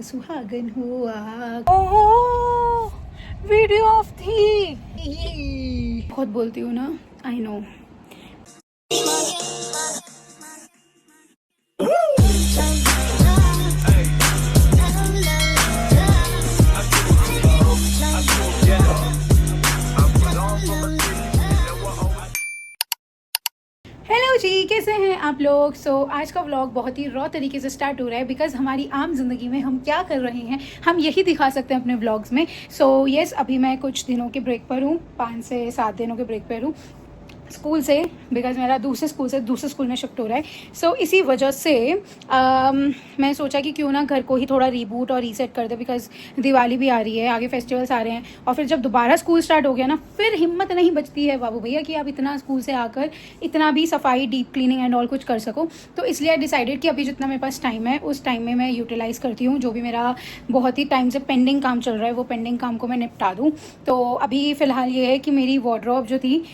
सुहागन हुआ। ओहो, वीडियो ऑफ थी। बहुत बोलती हूँ ना, आई नो। हेलो जी, कैसे हैं आप लोग। आज का व्लॉग बहुत ही रॉ तरीके से स्टार्ट हो रहा है बिकॉज हमारी आम जिंदगी में हम क्या कर रहे हैं हम यही दिखा सकते हैं अपने व्लॉग्स में। यस, अभी मैं कुछ दिनों के ब्रेक पर हूँ, 5 से 7 दिनों के ब्रेक पर हूँ स्कूल से, बिकॉज मेरा दूसरे स्कूल से दूसरे स्कूल में शिफ्ट हो रहा है। इसी वजह से मैं सोचा कि क्यों ना घर को ही थोड़ा रीबूट और रीसेट कर दे, बिकॉज दिवाली भी आ रही है, आगे फेस्टिवल्स आ रहे हैं, और फिर जब दोबारा स्कूल स्टार्ट हो गया ना, फिर हिम्मत नहीं बचती है बाबू भैया कि आप इतना स्कूल से आकर इतना भी सफाई, डीप क्लीनिंग एंड ऑल कुछ कर सको। तो इसलिए डिसाइडेड कि अभी जितना मेरे पास टाइम है उस टाइम में मैं यूटिलाइज़ करती हूँ, जो भी मेरा बहुत ही टाइम से पेंडिंग काम चल रहा है वो पेंडिंग काम को मैं निपटा दूँ। तो अभी फ़िलहाल ये है कि मेरी वार्डरोब जो थी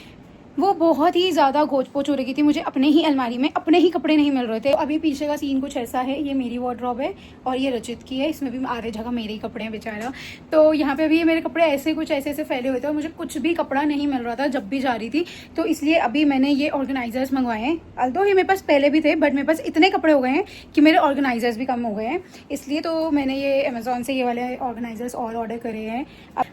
वो बहुत ही ज़्यादा घोच पोच हो रही थी, मुझे अपने ही अलमारी में अपने ही कपड़े नहीं मिल रहे थे। अभी पीछे का सीन कुछ ऐसा है, ये मेरी वार्डरोब है और ये रचित की है, इसमें भी आधे जगह मेरे ही कपड़े हैं बेचारा। तो यहाँ पे भी मेरे कपड़े ऐसे कुछ ऐसे फैले हुए थे और मुझे कुछ भी कपड़ा नहीं मिल रहा था जब भी जा रही थी। तो इसलिए अभी मैंने ये ऑर्गेनाइजर्स मंगवाए हैं। अल्दो ये मेरे पास पहले भी थे, बट मेरे पास इतने कपड़े हो गए हैं कि मेरे ऑर्गेनाइजर्स भी कम हो गए हैं, इसलिए तो मैंने ये अमेजोन से ये वाले ऑर्गेनाइजर्स और ऑर्डर करे हैं।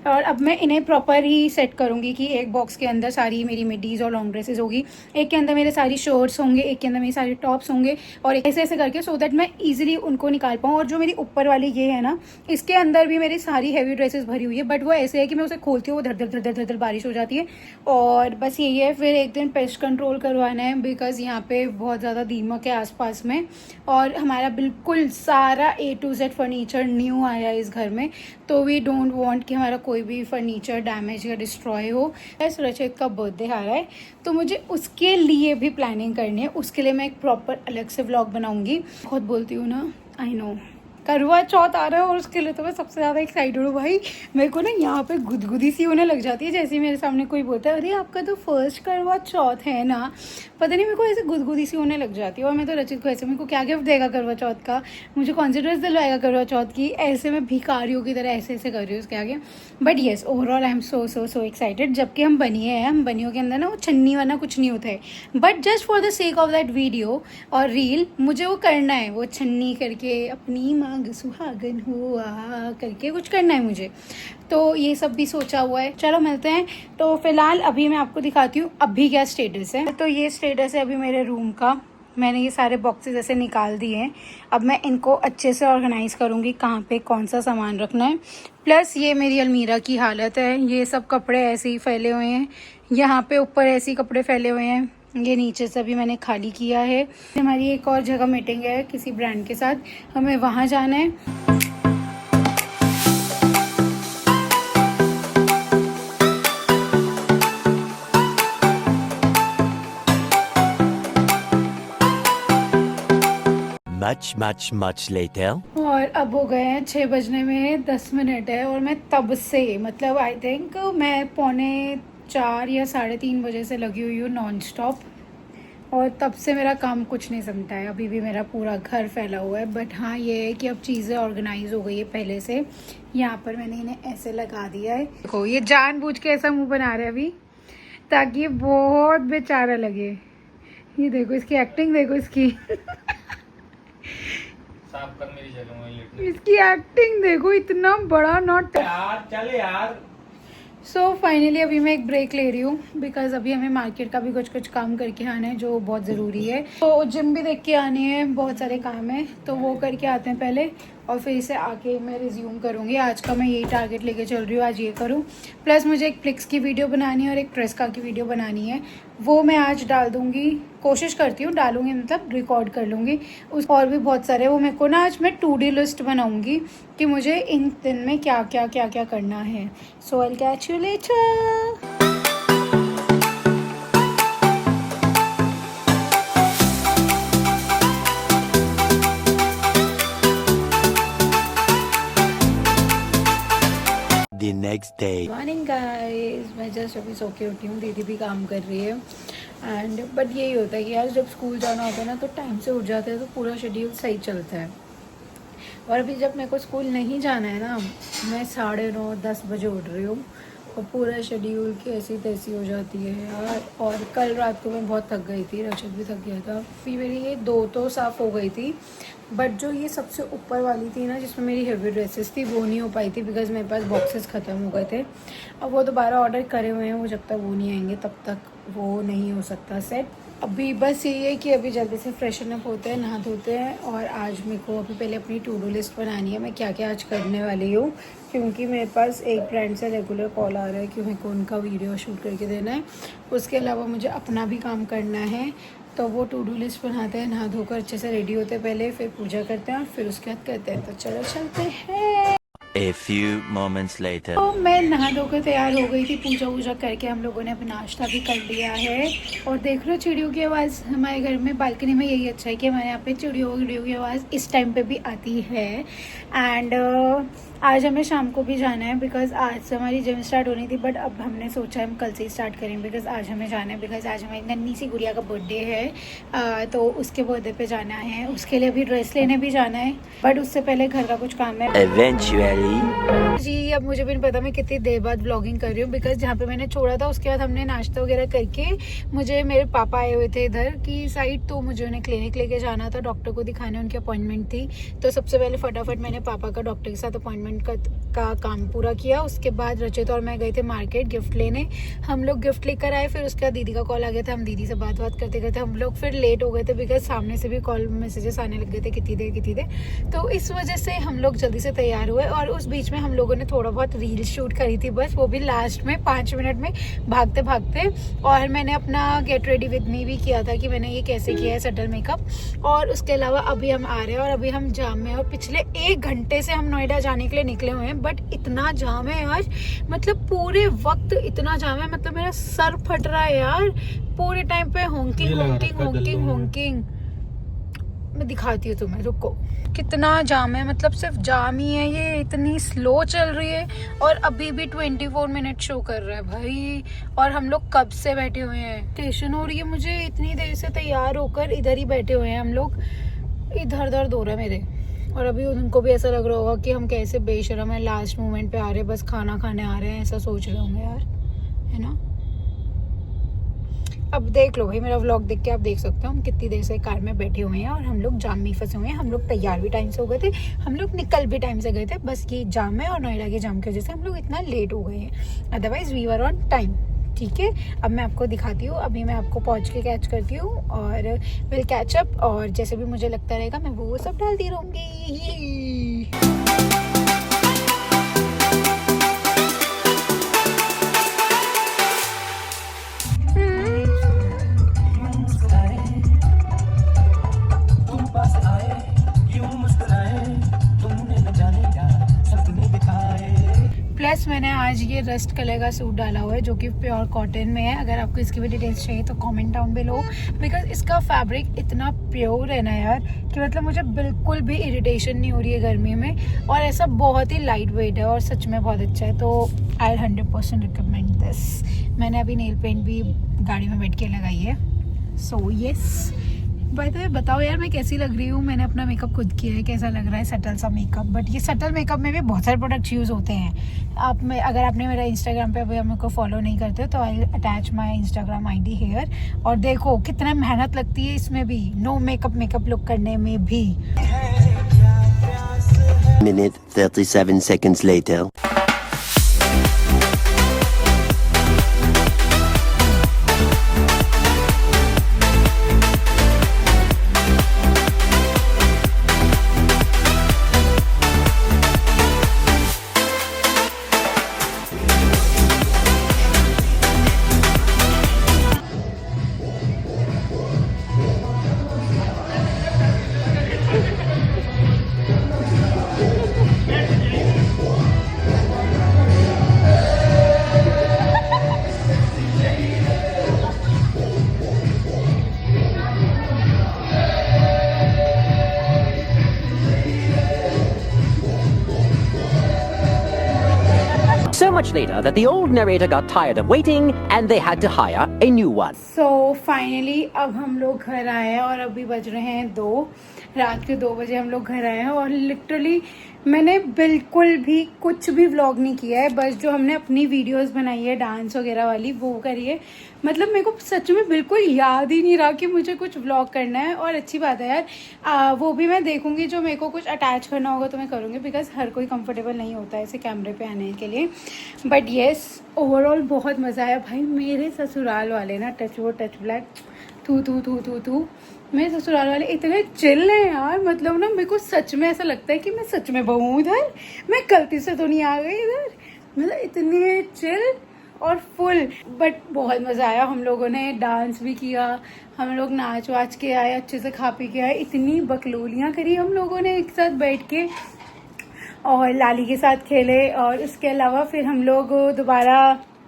और अब मैं इन्हें प्रॉपर ही सेट करूँगी कि एक बॉक्स के अंदर सारी मेरी मिडीज़ और लॉन्ग ड्रेसेस होगी, एक के अंदर मेरे सारी शर्ट्स होंगे, एक के अंदर मेरे सारे टॉप्स होंगे, और ऐसे ऐसे करके सो दैट मैं इजीली उनको निकाल पाऊँ। और जो मेरी ऊपर वाली ये है ना, इसके अंदर भी मेरी सारी हैवी ड्रेसेस भरी हुई है, बट वो ऐसे है कि मैं उसे खोलती हूँ वो धर धर धर धर धर धर बारिश हो जाती है। और बस यही है, फिर एक दिन पेस्ट कंट्रोल करवाना है बिकॉज यहाँ पे बहुत ज़्यादा दीमक है आसपास में, और हमारा बिल्कुल सारा A to Z furniture new आया है इस घर में, तो वी डोंट वांट कि हमारा कोई भी फर्नीचर डैमेज या डिस्ट्रॉय हो। ऐसे रचित का बर्थडे आ रहा है तो मुझे उसके लिए भी प्लानिंग करनी है, उसके लिए मैं एक प्रॉपर अलग से व्लॉग बनाऊंगी। बहुत बोलती हूँ ना, आई नो। करवा चौथ आ रहा है और उसके लिए तो मैं सबसे ज़्यादा एक्साइटेड हूँ भाई। मेरे को ना यहाँ पे गुदगुदी सी होने लग जाती है जैसे ही मेरे सामने कोई बोलता है अरे आपका तो फर्स्ट करवा चौथ है ना, पता नहीं मेरे को ऐसे गुदगुदी सी होने लग जाती है। और मैं तो रचित को ऐसे, मेरे को क्या गिफ्ट देगा करवा चौथ का, मुझे कौन सी ड्रेस दिलवाएगा करवा चौथ की, ऐसे मैं भिखारियों की तरह ऐसे ऐसे कर रही हूँ उसके आगे। But yes, overall I am so so so excited. जबकि हम बनिए हैं, हम बनियों के अंदर ना वो छन्नी वाला कुछ नहीं होता है, but just for the sake of that video और रील मुझे वो करना है, वो छन्नी करके अपनी मांग सुहागन हुआ करके कुछ करना है मुझे। तो ये सब भी सोचा हुआ है, चलो मिलते हैं। तो फिलहाल अभी मैं आपको दिखाती हूँ अभी क्या स्टेटस है। तो ये स्टेटस है अभी मेरे रूम का, मैंने ये सारे बॉक्सेस ऐसे निकाल दिए हैं। अब मैं इनको अच्छे से ऑर्गेनाइज़ करूँगी कहाँ पे कौन सा सामान रखना है। प्लस ये मेरी अलमीरा की हालत है, ये सब कपड़े ऐसे ही फैले हुए हैं, यहाँ पे ऊपर ऐसे ही कपड़े फैले हुए हैं, ये नीचे से भी मैंने खाली किया है। हमारी एक और जगह मीटिंग है किसी ब्रांड के साथ, हमें वहाँ जाना है। Much later. और अब हो गए हैं 6 बजने में 10 मिनट है, और मैं तब से मतलब आई थिंक मैं 3:45 या 3:30 बजे से लगी हुई हूँ नॉन स्टॉप, और तब से मेरा काम कुछ नहीं समझता है। अभी भी मेरा पूरा घर फैला हुआ है, बट हाँ ये है कि अब चीज़ें ऑर्गेनाइज हो गई है पहले से। यहाँ पर मैंने इन्हें ऐसे लगा दिया है, देखो ये जानबूझ के ऐसा मुंह बना रहे हैं अभी ताकि ये बहुत बेचारा लगे। ये देखो इसकी एक्टिंग, देखो इसकी साफ कर मेरी जगह, इसकी एक्टिंग देखो, इतना बड़ा नॉट यार चल यार। सो फाइनली अभी मैं एक ब्रेक ले रही हूँ बिकॉज अभी हमें मार्केट का भी कुछ कुछ काम करके आना है जो बहुत ज़रूरी है। तो जिम भी देख के आनी है, बहुत सारे काम है, तो वो करके आते हैं पहले, और फिर इसे आके मैं रिज्यूम करूँगी। आज का मैं यही टारगेट लेके चल रही हूँ, आज ये करूँ। प्लस मुझे एक फ्लिक्स की वीडियो बनानी है और एक ट्रेस्का की वीडियो बनानी है, वो मैं आज डाल दूँगी, कोशिश करती हूँ डालूँगी, मतलब रिकॉर्ड कर लूँगी। उस और भी बहुत सारे वो मेरे को ना आज मैं टू डी लिस्ट बनाऊँगी कि मुझे इन दिन में क्या क्या क्या क्या करना है। So I will catch you later. The next day. Morning guys, मैं जस्ट अभी सो के उठी हूँ, दीदी भी काम कर रही है। एंड बट यही होता है कि यार जब स्कूल जाना होता है ना तो टाइम से उठ जाते हैं तो पूरा शेड्यूल सही चलता है। और अभी जब मेरे को स्कूल नहीं जाना है ना, मैं 9:30-10 बजे उठ रही हूँ और पूरा शेड्यूल की ऐसी तैसी हो जाती है यार। और कल रात को मैं बहुत थक गई थी, रक्षित भी थक गया था, फिर मेरी ये 2 तो साफ़ हो गई थी, बट जो ये सबसे ऊपर वाली थी ना जिसमें मेरी हेवी ड्रेसेस थी वो नहीं हो पाई थी बिकॉज मेरे पास बॉक्सेस ख़त्म हो गए थे। अब वो दोबारा ऑर्डर करे हुए हैं, वो जब तक वो नहीं आएंगे तब तक वो नहीं हो सकता सेट। अभी बस यही है कि अभी जल्दी से फ्रेशन अप होते हैं, नहा धोते हैं, और आज मेरे को अभी पहले अपनी टू डू लिस्ट बनानी है, मैं क्या क्या आज करने वाली हूँ, क्योंकि मेरे पास एक फ्रेंड से रेगुलर कॉल आ रहा है कि मेरे को उनका वीडियो शूट करके देना है। उसके अलावा मुझे अपना भी काम करना है, तो वो टू डू लिस्ट बनाते हैं, नहा धोकर अच्छे से रेडी होते हैं पहले, फिर पूजा करते हैं और फिर उसके बाद करते हैं। तो चलो चलते हैं। A few moments later. तो मैं नहा धोकर तैयार हो गई थी, पूजा वूजा करके हम लोगों ने अपना नाश्ता भी कर लिया है। और देख लो चिड़ियों की आवाज़ हमारे घर में बालकनी में, यही अच्छा है कि हमारे यहाँ पे चिड़ियों की आवाज़ इस टाइम पे भी आती है। एंड आज हमें शाम को भी जाना है बिकॉज आज से हमारी जिम स्टार्ट होनी थी, बट अब हमने सोचा हम कल से ही स्टार्ट करें बिकॉज आज हमें जाना है, बिकॉज आज हमारी नन्ही सी गुड़िया का बर्थडे है। तो उसके बर्थडे पे जाना है, उसके लिए अभी ड्रेस लेने भी जाना है, बट उससे पहले घर का कुछ काम है। Eventually. जी अब मुझे भी नहीं पता मैं कितनी देर बाद व्लॉगिंग कर रही हूँ, बिकॉज जहाँ पे मैंने छोड़ा था उसके बाद हमने नाश्ता वगैरह करके, मुझे मेरे पापा आए हुए थे इधर की साइड, तो मुझे उन्हें क्लिनिक लेके जाना था, डॉक्टर को दिखाने, उनकी अपॉइंटमेंट थी। तो सबसे पहले फटाफट मैंने पापा का डॉक्टर के साथ अपॉइंटमेंट का काम पूरा किया। उसके बाद रचित और मैं गए थे मार्केट गिफ्ट लेने, हम लोग गिफ्ट लेकर आए। फिर उसके बाद दीदी का कॉल आ गया था, हम दीदी से बात करते करते हम लोग फिर लेट हो गए थे, बिकॉज सामने से भी कॉल मैसेजेस आने लग गए थे कितनी देर। तो इस वजह से हम लोग जल्दी से तैयार हुए, और उस बीच में हम लोगों ने थोड़ा बहुत रील शूट करी थी बस, वो भी लास्ट में 5 मिनट में भागते भागते। और मैंने अपना गेट रेडी विद मी भी किया था कि मैंने ये कैसे किया है सटल मेकअप। और उसके अलावा अभी हम आ रहे हैं और अभी हम जाम में, और पिछले 1 घंटे से हम नोएडा जाने के लिए निकले हुए हैं, बट इतना जाम है आज, मतलब पूरे वक्त इतना जाम है, मतलब मेरा सर फट रहा है यार पूरे टाइम पे। होंकिंग मैं दिखाती हूँ तुम्हें, रुको। कितना जाम है, मतलब सिर्फ जाम ही है, ये इतनी स्लो चल रही है। और अभी भी 24 मिनट शो कर रहा है भाई, और हम लोग कब से बैठे हुए हैं। स्टेशन हो रही है, मुझे इतनी देर से तैयार होकर इधर ही बैठे हुए हैं हम लोग, इधर दर्द हो रहा है मेरे। और अभी उनको भी ऐसा लग रहा होगा कि हम कैसे बेशरम है, लास्ट मोमेंट पे आ रहे हैं, बस खाना खाने आ रहे हैं, ऐसा सोच रहे होंगे यार, है ना। अब देख लो भाई, मेरा व्लॉग देख के आप देख सकते हो हम कितनी देर से कार में बैठे हुए हैं, और हम लोग जाम में फंसे हुए हैं। हम लोग तैयार भी टाइम से हो गए थे, हम लोग निकल भी टाइम से गए थे, बस ये जाम है और नोएडा के जाम की वजह से हम लोग इतना लेट हो गए हैं, otherwise we were on time. ठीक है, अब मैं आपको दिखाती हूँ, अभी मैं आपको पहुँच के कैच करती हूँ और विल कैच अप, और जैसे भी मुझे लगता रहेगा मैं वो सब डालती रहूँगी। प्लस मैंने आज ये रस्ट कलर का सूट डाला हुआ है जो कि प्योर कॉटन में है। अगर आपको इसकी भी डिटेल्स चाहिए तो कमेंट डाउन बिलो, बिकॉज इसका फैब्रिक इतना प्योर है ना यार कि मतलब मुझे बिल्कुल भी इरिटेशन नहीं हो रही है गर्मी में, और ऐसा बहुत ही लाइट वेट है और सच में बहुत अच्छा है। तो आई 100% रिकमेंड दिस। मैंने अभी नेल पेंट भी गाड़ी में बैठ के लगाई है। So yes, by the way बताओ यार मैं कैसी लग रही हूँ। मैंने अपना मेकअप खुद किया है, कैसा लग रहा है सटल सा मेकअप। बट ये सटल मेकअप में भी बहुत सारे प्रोडक्ट्स यूज़ होते हैं। आप में अगर आपने मेरा इंस्टाग्राम पे अभी मेरे को फॉलो नहीं करते तो I attach my Instagram ID here, और देखो कितना मेहनत लगती है इसमें भी, नो मेकअप लुक करने में भी। Minute 37 seconds later. So much later that the old narrator got tired of waiting and they had to hire a new one. So finally अब हम लोग घर आए हैं और अभी बज रहे हैं 2, रात के 2 बजे हम लोग घर आए हैं और लिटरली मैंने बिल्कुल भी कुछ भी व्लॉग नहीं किया है, बस जो हमने अपनी वीडियोस बनाई है डांस वगैरह वाली वो करी है। मतलब मेरे को सच में बिल्कुल याद ही नहीं रहा कि मुझे कुछ व्लॉग करना है। और अच्छी बात है यार, वो भी मैं देखूंगी, जो मेरे को कुछ अटैच करना होगा तो मैं करूँगी, बिकॉज हर कोई कंफर्टेबल नहीं होता है ऐसे कैमरे पे आने के लिए। बट येस, ओवरऑल बहुत मज़ा आया भाई। मेरे ससुराल वाले ना, टच वो टच ब्लैक, तू मेरे ससुराल वाले इतने चिल हैं यार। मतलब ना मेरे को सच में ऐसा लगता है कि मैं सच में बहू हूँ इधर, मैं गलती से तो नहीं आ गई इधर। मतलब इतने चिल और फुल। बट बहुत मज़ा आया। हम लोगों ने डांस भी किया, हम लोग नाच वाच के आए, अच्छे से खा पी के आए। इतनी बकलोलियाँ करी हम लोगों ने एक साथ बैठ के, और लाली के साथ खेले। और इसके अलावा फिर हम लोग दोबारा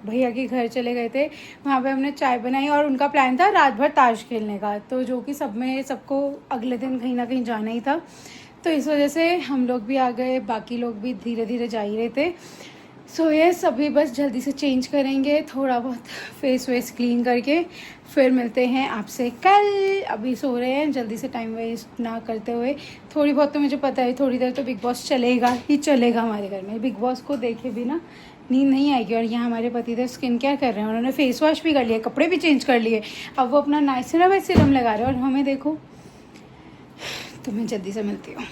भैया के घर चले गए थे, वहाँ पे हमने चाय बनाई। और उनका प्लान था रात भर ताश खेलने का, तो जो कि सबको अगले दिन कहीं ना कहीं जाना ही था, तो इस वजह से हम लोग भी आ गए, बाकी लोग भी धीरे धीरे जा ही रहे थे। सो ये सभी बस जल्दी से चेंज करेंगे, थोड़ा बहुत फेस वेस क्लीन करके फिर मिलते हैं आपसे कल। अभी सो रहे हैं, जल्दी से टाइम वेस्ट ना करते हुए। थोड़ी बहुत तो मुझे पता है थोड़ी देर तो बिग बॉस चलेगा ही चलेगा हमारे घर में। बिग बॉस को देखे बिना नींद नहीं आएगी। और यहाँ हमारे पतिदेव स्किन केयर कर रहे हैं, उन्होंने फेस वॉश भी कर लिया, कपड़े भी चेंज कर लिए। अब वो अपना नाइसिनमाइड सीरम लगा रहे हैं और हमें देखो। तो मैं जल्दी से मिलती हूँ।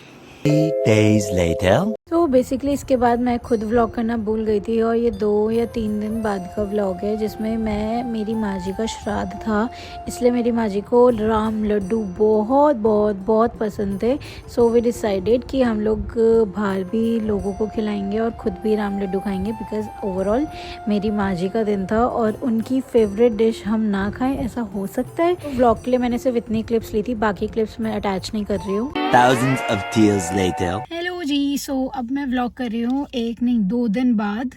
3 days later. तो बेसिकली इसके बाद मैं खुद व्लॉग करना भूल गई थी, और ये 2 या 3 दिन बाद का व्लॉग है, जिसमें मेरी माँ जी का श्राद्ध था, इसलिए मेरी माँ जी को राम लड्डू बहुत बहुत बहुत पसंद थे। सो वी डिसाइडेड कि हम लोग बाहर भी लोगों को खिलाएंगे और खुद भी राम लड्डू खाएंगे, बिकॉज ओवरऑल मेरी माँ जी का दिन था और उनकी फेवरेट डिश हम ना खाएं ऐसा हो सकता है। तो व्लॉग के लिए मैंने सिर्फ इतनी क्लिप्स ली थी, बाकी क्लिप्स मैं अटैच नहीं कर रही हूँ। Thousands of tears later. Hello ji, so अब मैं व्लॉग कर रही हूँ 1 नहीं 2 दिन बाद।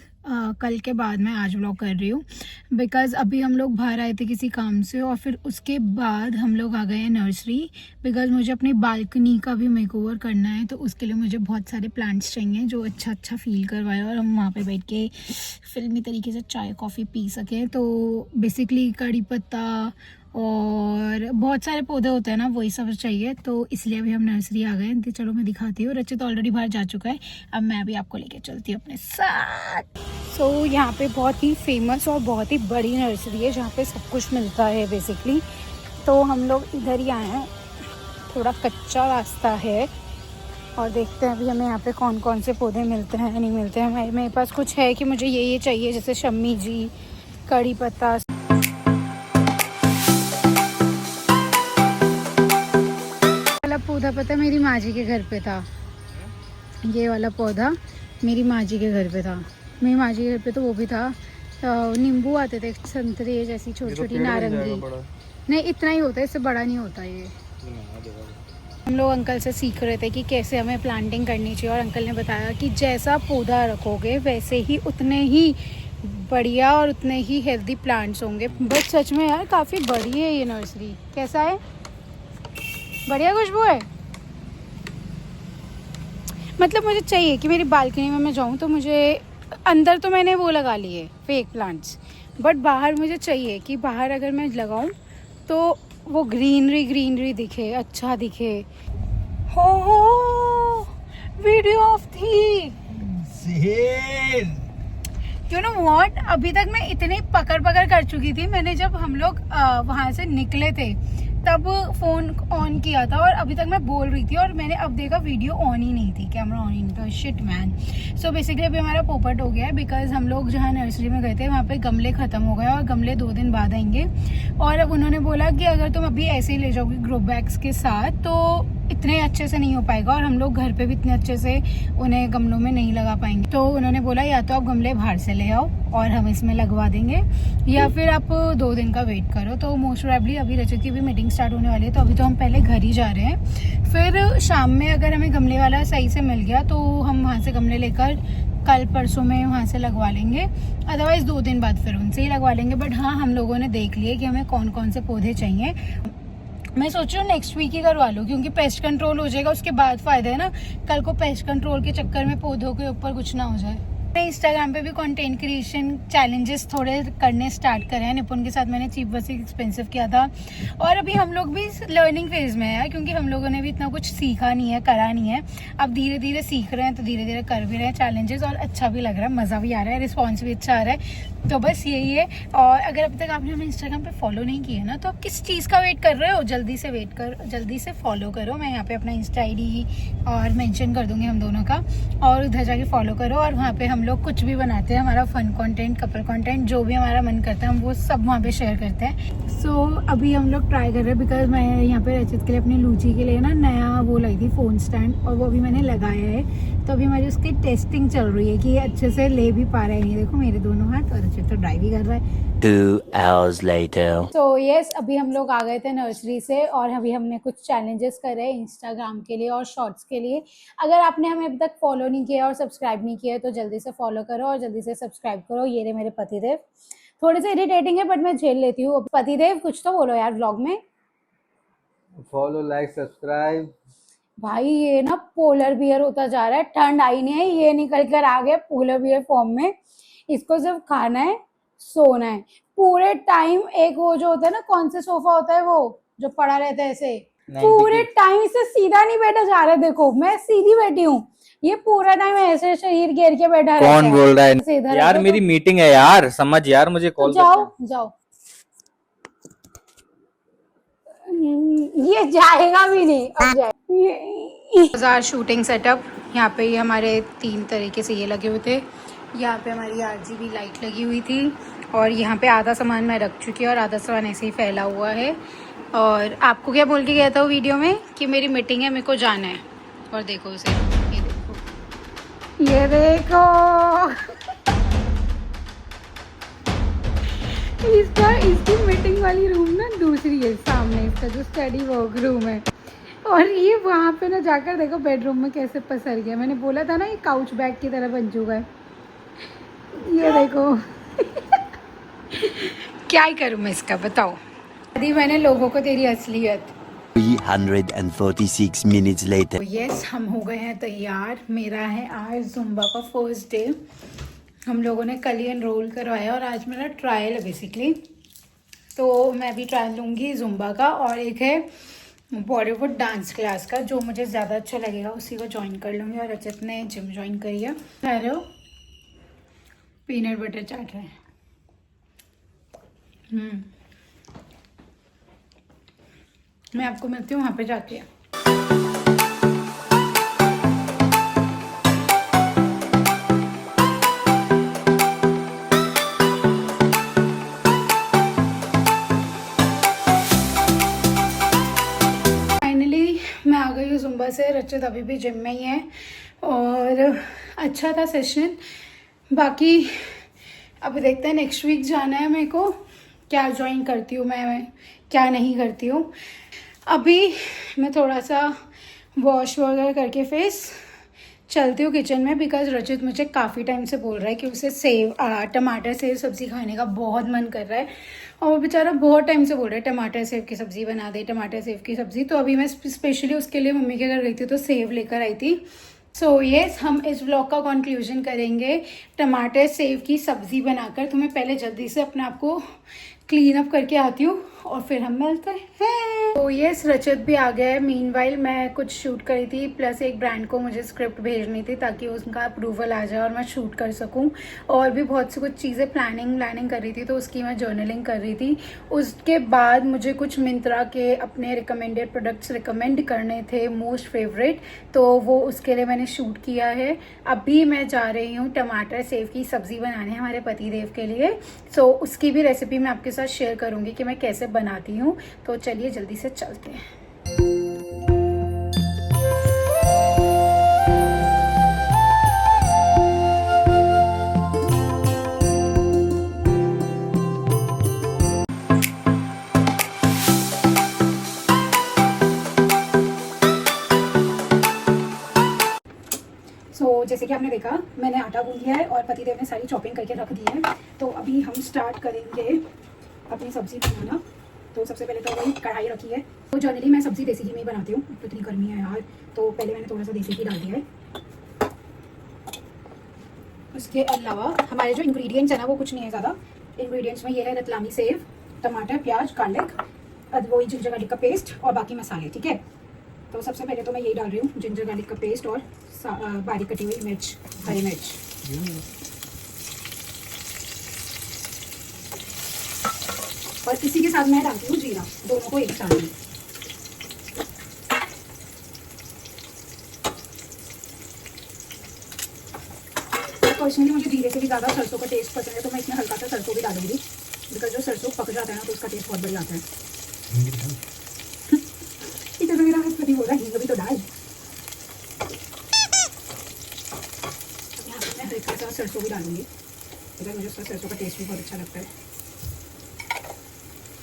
कल के बाद मैं आज व्लॉग कर रही हूँ, बिकॉज़ अभी हम लोग बाहर आए थे किसी काम से, और फिर उसके बाद हम लोग आ गए हैं नर्सरी, बिकॉज़ मुझे अपनी बालकनी का भी मेकओवर करना है। तो उसके लिए मुझे बहुत सारे प्लांट्स चाहिए जो अच्छा फील करवाए, और हम वहाँ पे बैठ के फिल्मी तरीके से चाय कॉफ़ी पी सकें। तो बेसिकली कड़ी पत्ता और बहुत सारे पौधे होते हैं ना, वही सब चाहिए। तो इसलिए अभी हम नर्सरी आ गए। तो चलो मैं दिखाती हूँ। रचित ऑलरेडी बाहर जा चुका है, अब मैं भी आपको लेके चलती हूँ अपने साथ। सो यहाँ पे बहुत ही फेमस और बहुत ही बड़ी नर्सरी है, जहाँ पे सब कुछ मिलता है बेसिकली। तो हम लोग इधर ही आए हैं, थोड़ा कच्चा रास्ता है, और देखते हैं अभी हमें यहाँ पे कौन कौन से पौधे मिलते हैं नहीं मिलते हैं। मेरे पास कुछ है कि मुझे ये चाहिए, जैसे शम्मी जी, कड़ी पत्ता। पौधा पता है मेरी माँ जी के घर पे था, ये वाला पौधा मेरी माँ जी के घर पे था। मेरी माँ जी के घर पे तो वो भी था, नींबू आते थे संतरे जैसी छोटी छोटी नारंगी। नहीं इतना ही होता है, इससे बड़ा नहीं होता ये। हम लोग अंकल से सीख रहे थे कि कैसे हमें प्लांटिंग करनी चाहिए, और अंकल ने बताया कि जैसा पौधा रखोगे वैसे ही उतने ही बढ़िया और उतने ही हेल्दी प्लांट्स होंगे। बट सच में यार काफ़ी बड़ी है ये नर्सरी। कैसा है? बढ़िया खुशबू है। मतलब मुझे चाहिए कि मेरी बालकनी में मैं जाऊँ तो मुझे, अंदर तो मैंने वो लगा लिए फेक प्लांट्स, बट बाहर मुझे चाहिए कि बाहर अगर मैं लगाऊँ तो वो ग्रीनरी दिखे, अच्छा दिखे। हो वीडियो ऑफ थी। यू नो व्हाट, अभी तक मैं इतनी पकड़ कर चुकी थी। मैंने जब हम लोग वहाँ से निकले थे तब फ़ोन ऑन किया था, और अभी तक मैं बोल रही थी, और मैंने अब देखा वीडियो ऑन ही नहीं थी, कैमरा ऑन ही नहीं था। Shit man. सो बेसिकली अभी हमारा पोपट हो गया है, बिकॉज हम लोग जहाँ नर्सरी में गए थे वहाँ पे गमले ख़त्म हो गए, और गमले 2 दिन बाद आएंगे। और अब उन्होंने बोला कि अगर तुम अभी ऐसे ही ले जाओगे ग्रो बैग्स के साथ तो इतने अच्छे से नहीं हो पाएगा, और हम लोग घर पे भी इतने अच्छे से उन्हें गमलों में नहीं लगा पाएंगे। तो उन्होंने बोला या तो आप गमले बाहर से ले आओ और हम इसमें लगवा देंगे, या फिर आप 2 दिन का वेट करो। तो मोस्ट प्रोबेबली अभी रचित की भी मीटिंग स्टार्ट होने वाली है, तो अभी तो हम पहले घर ही जा रहे हैं। फिर शाम में अगर हमें गमले वाला सही से मिल गया तो हम वहाँ से गमले लेकर कल परसों में वहाँ से लगवा लेंगे, अदरवाइज़ 2 दिन बाद फिर उनसे ही लगवा लेंगे। बट हाँ, हम लोगों ने देख लिए कि हमें कौन कौन से पौधे चाहिए। मैं सोच रही हूँ नेक्स्ट वीक ही करवा लूँ, क्योंकि पेस्ट कंट्रोल हो जाएगा, उसके बाद फ़ायदा है ना। कल को पेस्ट कंट्रोल के चक्कर में पौधों के ऊपर कुछ ना हो जाए। मैं इंस्टाग्राम पे भी कंटेंट क्रिएशन चैलेंजेस थोड़े करने स्टार्ट करे हैं। निपुण के साथ मैंने चीप बस एक्सपेंसिव किया था और अभी हम लोग भी लर्निंग फेज में है क्योंकि हम लोगों ने भी इतना कुछ सीखा नहीं है, करा नहीं है। अब धीरे धीरे सीख रहे हैं तो धीरे धीरे कर भी रहे हैं चैलेंजेस और अच्छा भी लग रहा है, मज़ा भी आ रहा है, रिस्पॉन्स भी अच्छा आ रहा है। तो बस यही है। और अगर अभी तक आपने हमें इंस्टाग्राम पे फॉलो नहीं किया ना तो आप किस चीज़ का वेट कर रहे हो, जल्दी से फॉलो करो। मैं यहाँ पे अपना इंस्टा ID और मेंशन कर दूंगी हम दोनों का, और उधर जाके फॉलो करो। और वहाँ पे हम लोग कुछ भी बनाते हैं, हमारा फन कंटेंट, कपल कंटेंट, जो भी हमारा मन करता है हम वो सब वहाँ पे शेयर करते हैं। सो अभी हम लोग ट्राई कर रहे हैं बिकॉज मैं यहाँ पे रचित के लिए, अपनी लूची के लिए ना नया वो लाई थी फ़ोन स्टैंड, और वो अभी मैंने लगाया है। तो अभी हमारी उसकी टेस्टिंग चल रही है कि ये अच्छे से ले भी पा रहे हैं। देखो मेरे दोनों हाथ, और रचित तो ड्राइव भी कर रहा है। 2 hours later. तो यस, अभी हम लोग आ गए थे नर्सरी से और अभी हमने कुछ चैलेंजेस करे इंस्टाग्राम के लिए और शॉर्ट्स के लिए। अगर आपने हमें अभी तक फॉलो नहीं किया और सब्सक्राइब नहीं किया तो जल्दी से फॉलो करो और जल्दी से सब्सक्राइब करो। ये रहे मेरे पतिदेव, थोड़े से इरिटेटिंग है बट मैं झेल लेती हूँ। पतिदेव कुछ तो बोलो यार व्लॉग में। Follow, like, subscribe. भाई ये ना पोलर बियर होता जा रहा है, ठंड आई नहीं है, ये निकल कर आ गया पोलर बियर फॉर्म में। इसको सिर्फ खाना है, सोना है पूरे टाइम। एक वो जो होता है ना, कौन से सोफा होता है वो जो पड़ा रहता है ऐसे, पूरे टाइम से सीधा नहीं बैठा जा रहा है। देखो मैं सीधी बैठी हूँ, ये पूरा टाइम ऐसे शरीर घेर के बैठा रहता है। कौन बोल रहा है सीधा यार? रहता मेरी तो- मीटिंग है यार, समझ यार, मुझे कॉल जाओ। ये जाएगा भी नहीं, अब जाए। बाजार शूटिंग सेटअप, यहाँ पे ये हमारे 3 तरीके से ये लगे हुए थे। यहाँ पे हमारी RGB लाइट लगी हुई थी और यहाँ पे आधा सामान मैं रख चुकी हूँ और आधा सामान ऐसे ही फैला हुआ है। और आपको क्या बोल के गया था वो वीडियो में कि मेरी मीटिंग है, मेरे को जाना है। और देखो उसे, ये देखो इसकी मीटिंग वाली रूम ना दूसरी है, सामने इसका जो स्टडी वर्क रूम है। और ये वहाँ पे ना जाकर देखो बेडरूम में कैसे पसर गया। मैंने बोला था ना ये काउच बैग की तरह बन चुका है। ये देखो क्या ही करूँ मैं इसका, बताओ। यदि मैंने लोगों को तेरी असलियत। 346 minutes later. यस, हम हो गए हैं तैयार। मेरा है आज जुम्बा का फर्स्ट डे। हम लोगों ने कल ही एनरोल करवाया और आज मेरा ट्रायल है बेसिकली। तो मैं भी ट्रायल लूँगी जुम्बा का, और एक है बॉलीवुड डांस क्लास का, जो मुझे ज़्यादा अच्छा लगेगा उसी को ज्वाइन कर लूँगी। और रचित ने जिम ज्वाइन करी है। हेलो, पीनट बटर चाट रहे हैं। मैं आपको मिलती हूँ वहाँ पे जाके। फाइनली मैं आ गई हूँ जुम्बा से। रचित अभी भी जिम में ही है और अच्छा था सेशन। बाकी अभी देखते हैं, नेक्स्ट वीक जाना है मेरे को, क्या ज्वाइन करती हूँ मैं क्या नहीं करती हूँ। अभी मैं थोड़ा सा वॉश वगैरह करके फेस चलती हूँ किचन में, बिकॉज रचित मुझे काफ़ी टाइम से बोल रहा है कि उसे टमाटर सेव सब्ज़ी खाने का बहुत मन कर रहा है। और वो बेचारा बहुत टाइम से बोल रहा है टमाटर सेव की सब्ज़ी बना दे, टमाटर सेव की सब्ज़ी। तो अभी मैं स्पेशली उसके लिए मम्मी के घर गई थी तो सेव लेकर आई थी। सो यस, हम इस व्लॉग का कंक्लूजन करेंगे टमाटर सेव की सब्ज़ी बनाकर। तो मैं पहले जल्दी से अपने आप को क्लीन अप करके आती हूँ और फिर हम मिलते हैं। तो यस, रचित भी आ गया है। मीनवाइल मैं कुछ शूट करी थी, प्लस एक ब्रांड को मुझे स्क्रिप्ट भेजनी थी ताकि उसका अप्रूवल आ जाए और मैं शूट कर सकूँ। और भी बहुत सी कुछ चीज़ें प्लानिंग कर रही थी, तो उसकी मैं जर्नलिंग कर रही थी। उसके बाद मुझे कुछ मिंत्रा के अपने रिकमेंडेड प्रोडक्ट्स रिकमेंड करने थे, मोस्ट फेवरेट, तो वो उसके लिए मैंने शूट किया है। अभी मैं जा रही हूँ टमाटर सेव की सब्ज़ी बनाने हमारे पतिदेव के लिए। सो उसकी भी रेसिपी मैं आपके साथ शेयर करूँगी कि मैं कैसे बनाती हूँ। तो चलिए जल्दी से चलते हैं। सो जैसे कि आपने देखा, मैंने आटा गूंद लिया है और पतिदेव ने सारी चॉपिंग करके रख दी है। तो अभी हम स्टार्ट करेंगे अपनी सब्ज़ी बनाना। तो सबसे पहले तो वही कढ़ाई रखी है। तो जनरली मैं सब्ज़ी देसी घी में ही बनाती हूँ, तो इतनी गर्मी है यार, तो पहले मैंने थोड़ा सा देसी घी डाल दिया है। उसके अलावा हमारे जो इंग्रेडिएंट्स है ना वो कुछ नहीं है ज़्यादा। इंग्रेडिएंट्स में ये है रतलामी सेव, टमाटर, प्याज, गार्लिक, वही जिंजर गार्लिक का पेस्ट और बाकी मसाले। ठीक है, तो सबसे पहले तो मैं यही डाल रही हूँ, जिंजर गार्लिक का पेस्ट और बारीक कटी हुई मिर्च, हरी मिर्च। और इसी के साथ मैं डालती हूँ जीरा, दोनों को एक साथ में। पर्सनली मुझे जीरे से भी ज़्यादा सरसों का टेस्ट पसंद है, तो मैं इसमें हल्का सा सरसों भी डालूंगी, बिकॉज जो सरसों पक जाता है ना तो उसका टेस्ट बहुत बढ़िया आता है। इधर तो मेरा हाथ कभी हो रहा है, हिंग भी तो डाल। यहाँ पर मैं हल्का सा सरसों भी डालूंगी, बिकॉज मुझे उसका सरसों का टेस्ट भी बहुत अच्छा लगता है।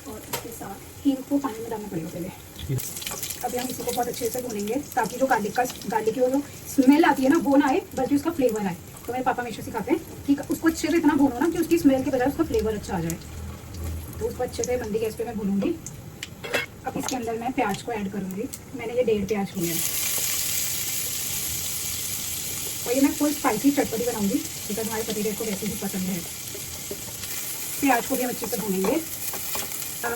और इसके साथ हिंग को पानी में डालना पड़ेगा पहले। अभी हम इसको बहुत अच्छे से भूनेंगे ताकि जो गार्लिक की वो जो स्मेल आती है ना वो ना आए, बल्कि उसका फ्लेवर आए। तो मेरे पापा हमेशा सिखाते हैं कि उसको अच्छे से इतना भूनो ना कि उसकी स्मेल के बजाय उसका फ्लेवर अच्छा आ जाए। तो उसको अच्छे से मंदी गैस पे मैं भूनूंगी। अब इसके अंदर मैं प्याज को ऐड करूँगी। मैंने ये 1.5 प्याज लिया है और ये मैं फुल स्पाइसी चटपटी बनाऊंगी, बिकॉज हमारे पति देव को वैसे भी पसंद है। प्याज को भी हम अच्छे से भूनेंगे।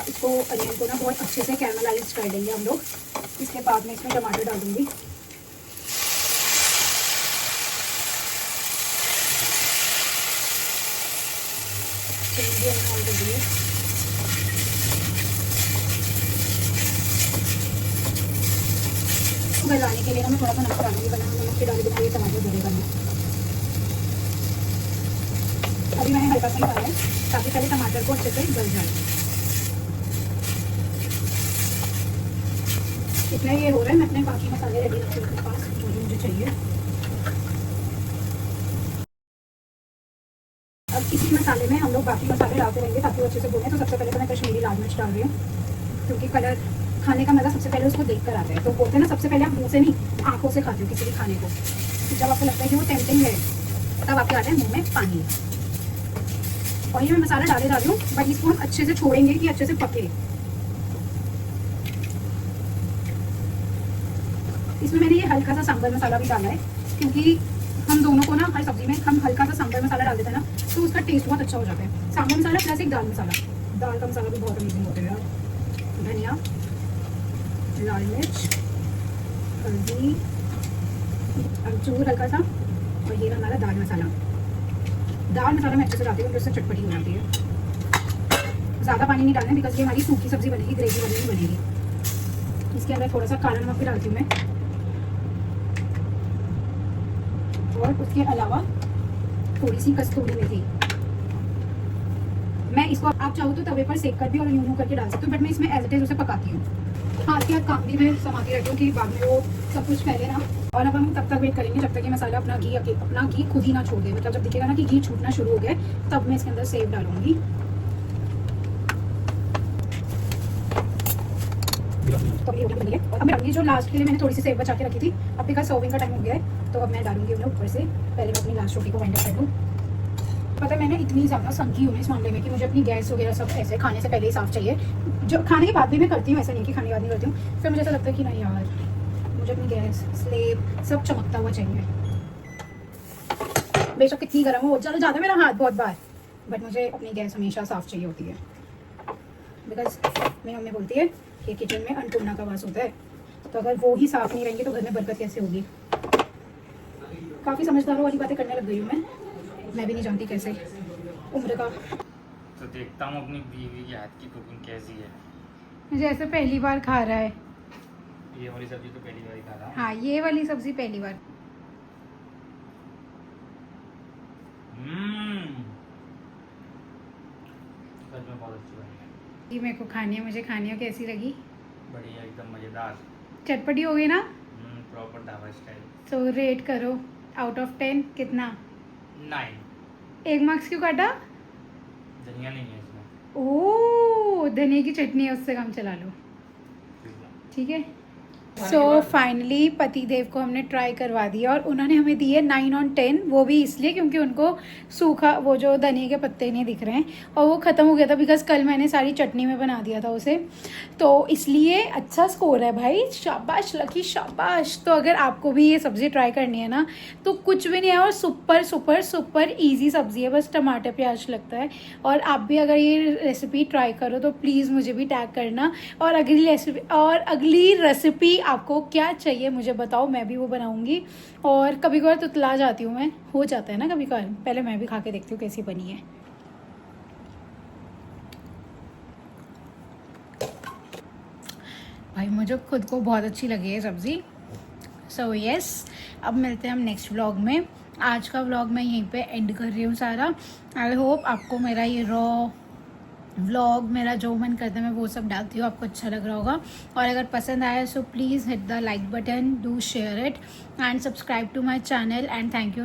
इसको अनियन को ना बहुत अच्छे से कैरमलाइज कर देंगे हम लोग। इसके बाद में इसमें टमाटर डाल दूँगी। गलाने के लिए ना मैं थोड़ा सा नमक डालूंगी, वरना नमक के डाले बिना ये टमाटर गलेगा नहीं। अभी मैंने हल्का सा ही डाला है ताकि पहले टमाटर को अच्छे से गल जाए। इतना ये हो रहा है, मैं अपने बाकी मसाले रेडी रखती हूँ अपने पास जो भी मुझे चाहिए। अब इसी मसाले में हम लोग बाकी मसाले डालते रहेंगे ताकि वो अच्छे से भुने। तो सबसे पहले तो मैं कश्मीरी लाल मिर्च डाल रही हूँ, क्योंकि कलर खाने का मज़ा सबसे पहले उसको देख कर आता है। तो बोलते हैं ना, सबसे पहले आप मुंह से नहीं आंखों से खाते हो किसी भी खाने को। जब आपको लगता है कि वो टेम्पटिंग है तब आपके आता है मुंह में पानी। और ये मैं मसाला डाल रही हूँ, बट इसको हम अच्छे से छोड़ेंगे कि अच्छे से पके। इसमें मैंने ये हल्का सा सांभर मसाला भी डाला है, क्योंकि हम दोनों को ना हर सब्जी में हम हल्का सा सांभर मसाला डाल देते हैं ना तो उसका टेस्ट बहुत अच्छा हो जाता है। सांभर मसाला प्लस एक दाल मसाला, दाल का मसाला भी बहुत अमेजिंग होता है यार। धनिया, लाल मिर्च, हल्दी, अमचूर हल्का सा, और ये हमारा दाल मसाला। दाल मसाला मैं अच्छे से डालती हूँ, उससे चटपटी हो जाती है। ज़्यादा पानी नहीं डालना, बिकॉज ये हमारी सूखी सब्जी बनेगी, ग्रेवी वाली नहीं बनेगी। इसके अंदर थोड़ा सा काला नमक भी डालती हूँ मैं, और उसके अलावा थोड़ी सी कस्तूरी मेथी। मैं इसको आप चाहो तो तवे पर सेक कर भी और यूं करके डाल सकते हो, बट मैं इसमें एज इट इज उसे पकाती हूँ। हाथ के हाथ काम भी मैं समाती रहती हूँ कि बाद में वो सब कुछ फैले ना। और अब हम तब तक वेट करेंगे जब तक कि मसाला अपना घी खुद ही ना छोड़ दे। मतलब जब दिखेगा ना कि घी छूटना शुरू हो गया, तब मैं इसके अंदर सेव डालूंगी। तो अब मैं जो लास्ट के लिए मैंने थोड़ी सी सेव बचा के रखी थी, अब बिकॉज सर्विंग का टाइम हो गया है तो अब मैं डालूंगी उन्हें ऊपर से। पहले मैं अपनी लास्ट रोटी को वाइंड अप कर दूँ। पता है मैंने इतनी ज़्यादा संकी हूँ इस मामले में कि मुझे अपनी गैस वगैरह सब ऐसे खाने से पहले ही साफ़ चाहिए। जो खाने के बाद भी मैं करती हूँ, ऐसा नहीं कि खाने के बाद नहीं करती हूँ। फिर मुझे ऐसा लगता है कि नहीं यार, मुझे अपनी गैस स्लेब सब चमकता हुआ चाहिए। बेशक कितनी गर्म हो ज़्यादा मेरा हाथ बहुत बार, बट मुझे अपनी गैस हमेशा साफ़ चाहिए होती है। बिकॉज मेरी मम्मी बोलती है कि किचन में अन्नपूर्णा का वास होता है, तो अगर वो ही साफ़ नहीं रहेंगे तो घर में बरकत कैसे होगी। काफ़ी समझदारों वाली बातें करने लग गई हूँ मैं भी नहीं जानती कैसे उम्र का। तो देखता हूँ अपनी बीवी के हाथ की कुकिंग कैसी है। मुझे ऐसे पहली बार खा रहा है। ये वाली सब्जी तो पहली बार ही खा रहा हूँ। हाँ, ये वाली सब्जी पहली बार। सच में बहुत अच्छी बनी है। ये मेरे को खानी है, मुझे खानी है। कैसी लगी? बढ़िया, एकदम मज़ेदार, चटपटी हो गई ना? Proper dhaba style. तो रेट करो आउट ऑफ 10 कितना? 9। 1 मार्क्स क्यों काटा? धनिया नहीं है इसमें। ओह, धनिया की चटनी है, उससे काम चला लो। ठीक है, सो फाइनली पति देव को हमने ट्राई करवा दिया और उन्होंने हमें दिए 9 on 10, वो भी इसलिए क्योंकि उनको सूखा वो जो धनिया के पत्ते नहीं दिख रहे हैं और वो ख़त्म हो गया था बिकॉज कल मैंने सारी चटनी में बना दिया था उसे, तो इसलिए अच्छा स्कोर है भाई, शाबाश लकी शाबाश। तो अगर आपको भी ये सब्ज़ी ट्राई करनी है ना तो कुछ भी नहीं है और सुपर सुपर सुपर ईजी सब्ज़ी है, बस टमाटर प्याज लगता है। और आप भी अगर ये रेसिपी ट्राई करो तो प्लीज़ मुझे भी टैग करना और अगली रेसिपी आपको क्या चाहिए मुझे बताओ, मैं भी वो बनाऊंगी। और कभी कभार तुतला जाती हूँ मैं, हो जाता है ना कभी कभार, पहले मैं भी खा के देखती हूँ कैसी बनी है। भाई मुझे खुद को बहुत अच्छी लगी है सब्ज़ी। सो यस, अब मिलते हैं हम नेक्स्ट व्लॉग में। आज का व्लॉग मैं यहीं पे एंड कर रही हूँ सारा। आई होप आपको मेरा ये रॉ व्लॉग, मेरा जो मन करता है मैं वो सब डालती हूँ, आपको अच्छा लग रहा होगा। और अगर पसंद आया so please hit the like button, do share it and subscribe to my channel and thank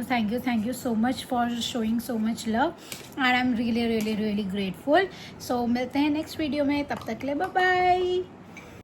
you so much for showing so much love and I am really really really grateful. So मिलते हैं next video में, तब तक के लिए bye bye.